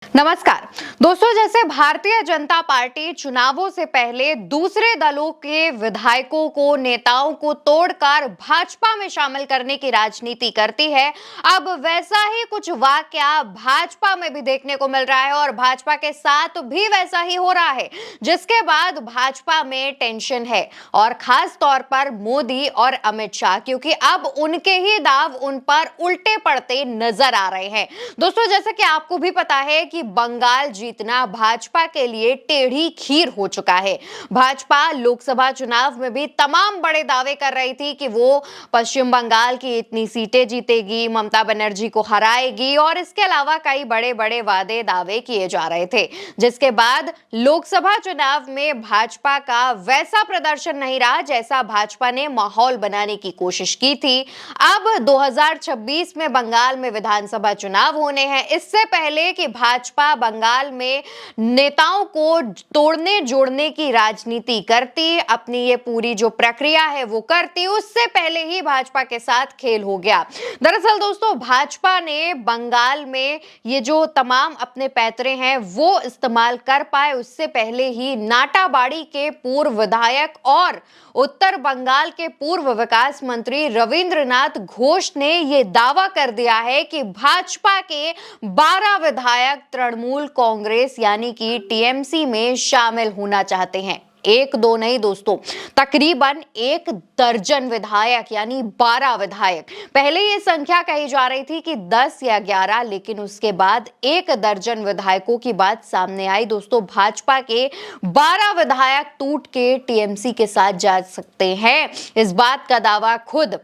नमस्कार दोस्तों, जैसे भारतीय जनता पार्टी चुनावों से पहले दूसरे दलों के विधायकों को, नेताओं को तोड़कर भाजपा में शामिल करने की राजनीति करती है, अब वैसा ही कुछ वाकया भाजपा में भी देखने को मिल रहा है और भाजपा के साथ भी वैसा ही हो रहा है, जिसके बाद भाजपा में टेंशन है और खास तौर पर मोदी और अमित शाह, क्योंकि अब उनके ही दाव उन पर उल्टे पड़ते नजर आ रहे हैं। दोस्तों, जैसा कि आपको भी पता है कि बंगाल जीतना भाजपा के लिए टेढ़ी खीर हो चुका है। भाजपा लोकसभा चुनाव में भी तमाम बड़े दावे कर रही थी कि वो पश्चिम बंगाल की इतनी सीटें जीतेगी, ममता बनर्जी को हराएगी और इसके अलावा कई बड़े बड़े वादे दावे किए जा रहे थे, जिसके बाद लोकसभा चुनाव में भाजपा का वैसा प्रदर्शन नहीं रहा जैसा भाजपा ने माहौल बनाने की कोशिश की थी। अब 2026 में बंगाल में विधानसभा चुनाव होने हैं। इससे पहले कि भाजपा बंगाल में नेताओं को तोड़ने जोड़ने की राजनीति करती, अपनी ये पूरी जो प्रक्रिया है वो करती, उससे पहले ही भाजपा के साथ खेल हो गया। दरअसल दोस्तों, भाजपा ने बंगाल में ये जो तमाम अपने पैतरे हैं वो इस्तेमाल कर पाए, उससे पहले ही नाटाबाड़ी के पूर्व विधायक और उत्तर बंगाल के पूर्व विकास मंत्री रविंद्रनाथ घोष ने ये दावा कर दिया है कि भाजपा के 12 विधायक तृणमूल कांग्रेस यानी कि टीएमसी में शामिल होना चाहते हैं। एक दो नहीं दोस्तों, तकरीबन 1 दर्जन विधायक यानी 12 विधायक। पहले ये संख्या कही जा रही थी कि 10 या 11, लेकिन उसके बाद 1 दर्जन विधायकों की बात सामने आई। दोस्तों, भाजपा के 12 विधायक टूट के टीएमसी के साथ जा सकते हैं, इस बात का दावा खुद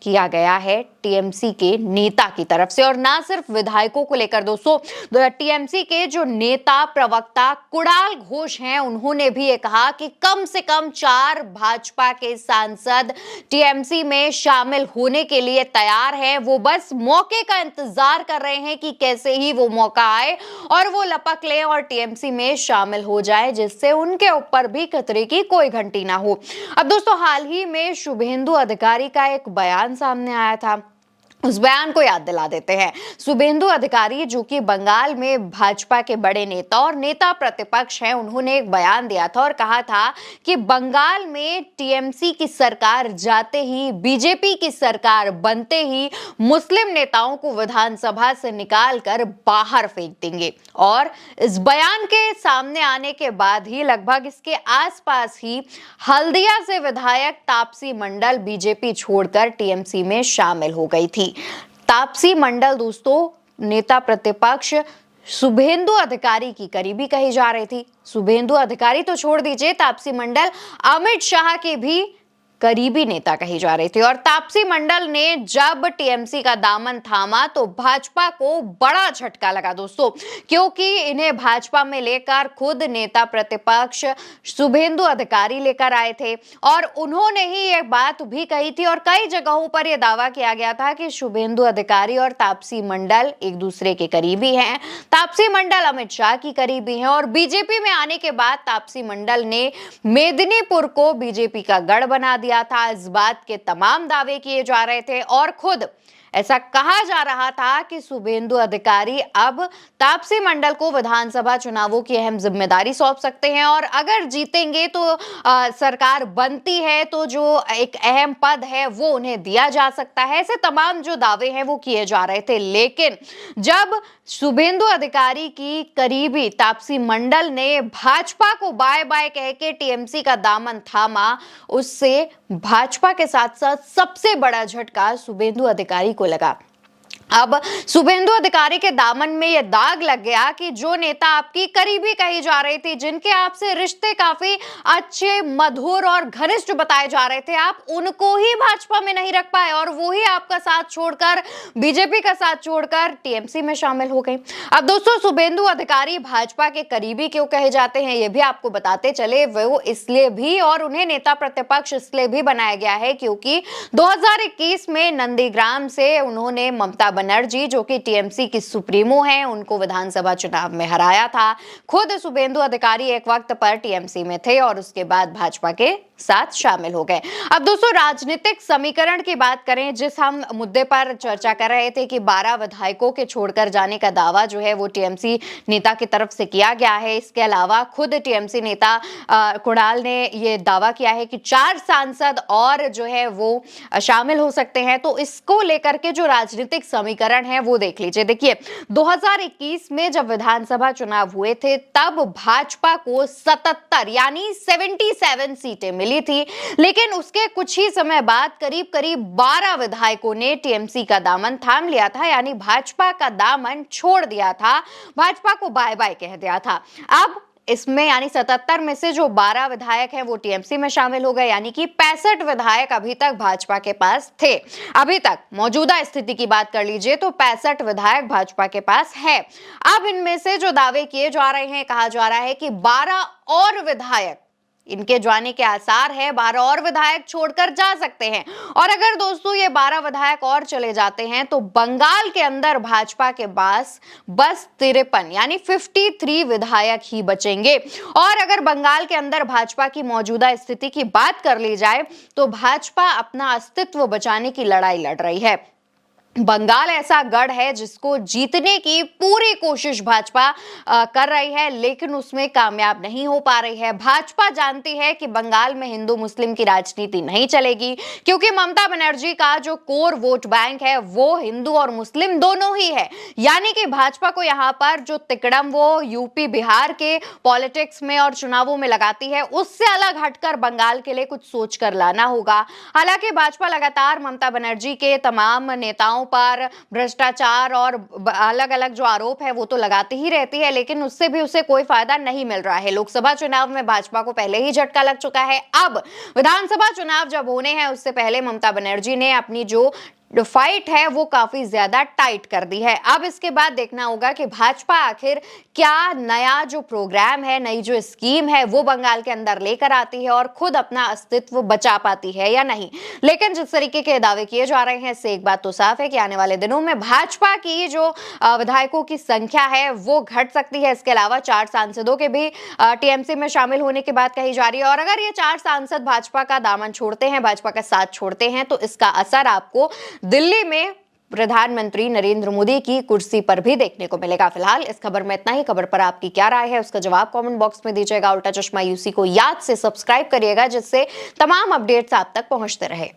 किया गया है टीएमसी के नेता की तरफ से। और ना सिर्फ विधायकों को लेकर दोस्तों, टीएमसी के जो नेता प्रवक्ता कुणाल घोष हैं, उन्होंने भी ये कहा कि कम से कम 4 भाजपा के सांसद टीएमसी में शामिल होने के लिए तैयार हैं। वो बस मौके का इंतजार कर रहे हैं कि कैसे ही वो मौका आए और वो लपक लें और टीएमसी में शामिल हो जाए, जिससे उनके ऊपर भी खतरे की कोई घंटी ना हो। अब दोस्तों, हाल ही में शुभेंदु अधिकारी का एक बयान सामने आया था, उस बयान को याद दिला देते हैं। शुभेंदु अधिकारी, जो कि बंगाल में भाजपा के बड़े नेता और नेता प्रतिपक्ष हैं, उन्होंने एक बयान दिया था और कहा था कि बंगाल में टीएमसी की सरकार जाते ही, बीजेपी की सरकार बनते ही मुस्लिम नेताओं को विधानसभा से निकालकर बाहर फेंक देंगे। और इस बयान के सामने आने के बाद ही लगभग इसके आसपास ही हल्दिया से विधायक तापसी मंडल बीजेपी छोड़कर टीएमसी में शामिल हो गई थी। तापसी मंडल दोस्तों, नेता प्रतिपक्ष शुभेंदु अधिकारी की करीबी कही जा रही थी। शुभेंदु अधिकारी तो छोड़ दीजिए, तापसी मंडल अमित शाह की भी करीबी नेता कही जा रही थी। और तापसी मंडल ने जब टीएमसी का दामन थामा तो भाजपा को बड़ा झटका लगा दोस्तों, क्योंकि इन्हें भाजपा में लेकर खुद नेता प्रतिपक्ष शुभेंदु अधिकारी लेकर आए थे और उन्होंने ही ये बात भी कही थी और कई जगहों पर यह दावा किया गया था कि शुभेंदु अधिकारी और तापसी मंडल एक दूसरे के करीबी हैं। तापसी मंडल अमित शाह की करीबी हैं और बीजेपी में आने के बाद तापसी मंडल ने मेदिनीपुर को बीजेपी का गढ़ बना दिया था। इस बात के तमाम दावे किए जा रहे थे और खुद ऐसा कहा जा रहा था कि शुभेंदु अधिकारी अब तापसी मंडल को विधानसभा चुनावों की अहम जिम्मेदारी सौंप सकते हैं और अगर जीतेंगे तो सरकार बनती है तो जो एक अहम पद है वो उन्हें दिया जा सकता है। ऐसे तमाम जो दावे हैं वो किए जा रहे थे, लेकिन जब शुभेंदु अधिकारी की करीबी तापसी मंडल ने भाजपा को बाय बाय कह के टीएमसी का दामन थामा, उससे भाजपा के साथ साथ सबसे बड़ा झटका शुभेंदु अधिकारी को लगा। अब शुभेंदु अधिकारी के दामन में यह दाग लग गया कि जो नेता आपकी करीबी कही जा रही थी, जिनके आपसे रिश्ते काफी अच्छे, मधुर और घनिष्ठ बताए जा रहे थे, आप उनको ही भाजपा में नहीं रख पाए और वो ही आपका साथ छोड़कर, बीजेपी का साथ छोड़कर टीएमसी में शामिल हो गए। अब दोस्तों, शुभेंदु अधिकारी भाजपा के करीबी क्यों कहे जाते हैं ये भी आपको बताते चले। वो इसलिए भी और उन्हें नेता प्रतिपक्ष इसलिए भी बनाया गया है क्योंकि 2021 में नंदीग्राम से उन्होंने ममता बनर्जी जो कि टीएमसी की सुप्रीमो हैं, उनको विधानसभा चुनाव में हराया था। खुद शुभेंदु अधिकारी एक वक्त पर टीएमसी में थे और उसके बाद भाजपा के साथ शामिल हो गए। अब दोस्तों राजनीतिक समीकरण की बात करें, जिस हम मुद्दे पर चर्चा कर रहे थे कि 12 विधायकों के छोड़कर जाने का दावा जो है वो टीएमसी नेता की तरफ से किया गया है। इसके अलावा खुद टीएमसी नेता कुणाल ने ये दावा किया है कि 4 सांसद और जो है वो शामिल हो सकते हैं। तो इसको लेकर के जो राजनीतिक समीकरण है वो देख लीजिए। देखिए 2021 में जब विधानसभा चुनाव हुए थे तब भाजपा को 77 यानी 77 सीटें मिली थी, लेकिन उसके कुछ ही समय बाद करीब करीब 12 विधायकों ने टीएमसी का दामन थाम लिया था, यानी भाजपा का दामन छोड़ दिया था, भाजपा को बाय बाय कह दिया था। अब इसमें यानी 77 में से जो 12 विधायक हैं वो टीएमसी में शामिल हो गए, यानी कि 65 विधायक अभी तक भाजपा के पास थे। अभी तक मौजूदा स्थिति की बात कर लीजिए तो 65 विधायक भाजपा के पास है। अब इनमें से जो दावे किए जा रहे हैं, कहा जा रहा है कि 12 और विधायक इनके जाने के आसार है, 12 और विधायक छोड़कर जा सकते हैं। और अगर दोस्तों ये 12 विधायक और चले जाते हैं तो बंगाल के अंदर भाजपा के पास बस 53 यानी 53 विधायक ही बचेंगे। और अगर बंगाल के अंदर भाजपा की मौजूदा स्थिति की बात कर ली जाए तो भाजपा अपना अस्तित्व बचाने की लड़ाई लड़ रही है। बंगाल ऐसा गढ़ है जिसको जीतने की पूरी कोशिश भाजपा कर रही है, लेकिन उसमें कामयाब नहीं हो पा रही है। भाजपा जानती है कि बंगाल में हिंदू मुस्लिम की राजनीति नहीं चलेगी, क्योंकि ममता बनर्जी का जो कोर वोट बैंक है वो हिंदू और मुस्लिम दोनों ही है। यानी कि भाजपा को यहाँ पर जो तिकड़म वो यूपी बिहार के पॉलिटिक्स में और चुनावों में लगाती है, उससे अलग हटकर बंगाल के लिए कुछ सोच कर लाना होगा। हालांकि भाजपा लगातार ममता बनर्जी के तमाम नेताओं पर भ्रष्टाचार और अलग अलग जो आरोप है वो तो लगाती ही रहती है, लेकिन उससे भी उसे कोई फायदा नहीं मिल रहा है। लोकसभा चुनाव में भाजपा को पहले ही झटका लग चुका है। अब विधानसभा चुनाव जब होने हैं उससे पहले ममता बनर्जी ने अपनी जो फाइट है वो काफी ज्यादा टाइट कर दी है। अब इसके बाद देखना होगा कि भाजपा आखिर क्या नया जो प्रोग्राम है, नई जो स्कीम है वो बंगाल के अंदर लेकर आती है और खुद अपना अस्तित्व बचा पाती है या नहीं। लेकिन जिस तरीके के दावे किए जा रहे हैं इससे एक बात तो साफ है कि आने वाले दिनों में भाजपा की जो विधायकों की संख्या है वो घट सकती है। इसके अलावा 4 सांसदों के भी टीएमसी में शामिल होने की बात कही जा रही है। और अगर ये 4 सांसद भाजपा का दामन छोड़ते हैं, भाजपा का साथ छोड़ते हैं, तो इसका असर आपको दिल्ली में प्रधानमंत्री नरेंद्र मोदी की कुर्सी पर भी देखने को मिलेगा। फिलहाल इस खबर में इतना ही। खबर पर आपकी क्या राय है उसका जवाब कमेंट बॉक्स में दीजिएगा। उल्टा चश्मा यूसी को याद से सब्सक्राइब करिएगा, जिससे तमाम अपडेट्स आप तक पहुंचते रहे।